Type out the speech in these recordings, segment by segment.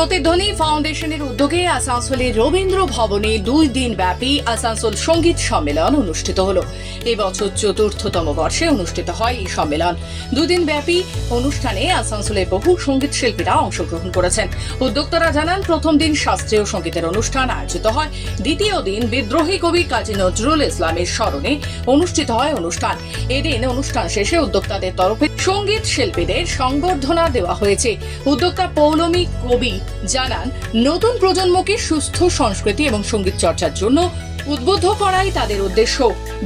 প্রতিধ্বনি ফাউন্ডেশনের উদ্যোগে আসানসোলের রবীন্দ্র ভবনে 2 দিন ব্যাপী আসানসোল সঙ্গীত সম্মেলন অনুষ্ঠিত হলো। এবছর 4র্থতম বর্ষে অনুষ্ঠিত হয় এই সম্মেলন। 2 দিন ব্যাপী অনুষ্ঠানে আসানসোলের বহু সঙ্গীত শিল্পীরা অংশগ্রহণ করেছেন। উদ্যোক্তারা জানান, প্রথম দিন শাস্ত্রীয় সঙ্গীতের অনুষ্ঠান আয়োজিত হয়, দ্বিতীয় দিন বিদ্রোহী কবি কাজী নজরুল ইসলামের স্মরণে অনুষ্ঠিত হয় অনুষ্ঠান। এদিন অনুষ্ঠান শেষে উদ্যোক্তাদের তরফে সঙ্গীত শিল্পীদের সংবর্ধনা দেওয়া হয়েছে। উদ্যোক্তা পৌলমী কবি জানান, নতুন প্রজন্মকে সুস্থ সংস্কৃতি এবং সঙ্গীত চর্চার জন্য উদ্বুদ্ধ করাই তাদের উদ্দেশ্য।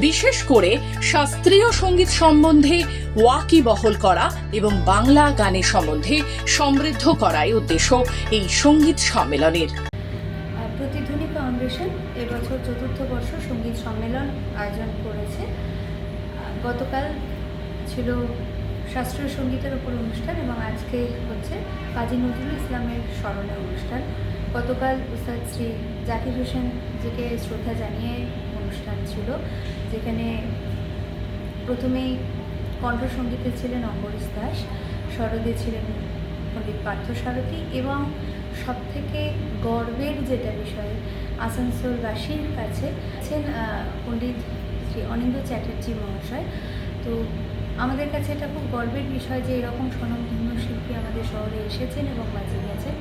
বিশেষ করে শাস্ত্রীয় সঙ্গীত সম্বন্ধে ওয়াকিবহল করা এবং বাংলা গানের সম্বন্ধে সমৃদ্ধ করাই উদ্দেশ্য এই সঙ্গীত সম্মেলনের। প্রতিধ্বনি ফাউন্ডেশন এবছর 4র্থ বর্ষ সঙ্গীত সম্মেলন আয়োজন করেছে। গতকাল ছিল শাস্ত্রীয় সঙ্গীতের উপর অনুষ্ঠান এবং আজকে হচ্ছে কাজী নজরুল ইসলামের স্মরণে অনুষ্ঠান। গতকাল উস্তাদ শ্রী জাকির হোসেন জিকে শ্রদ্ধা জানিয়ে অনুষ্ঠান ছিল, যেখানে প্রথমেই কণ্ঠসঙ্গীতে ছিলেন অম্বরীশ দাস, স্বরদে ছিলেন পণ্ডিত পার্থসারথী এবং সবথেকে গর্বের যেটা বিষয় আসানসোলবাসীর কাছে আছেন পণ্ডিত শ্রী অনিন্দ্য চ্যাটার্জি মহাশয়। তো আমাদের কাছে এটা খুব গর্বের বিষয় যে এরকম স্বনামধন্য শিল্পী আমাদের শহরে এসেছেন এবং বাজিয়ে গেছেন।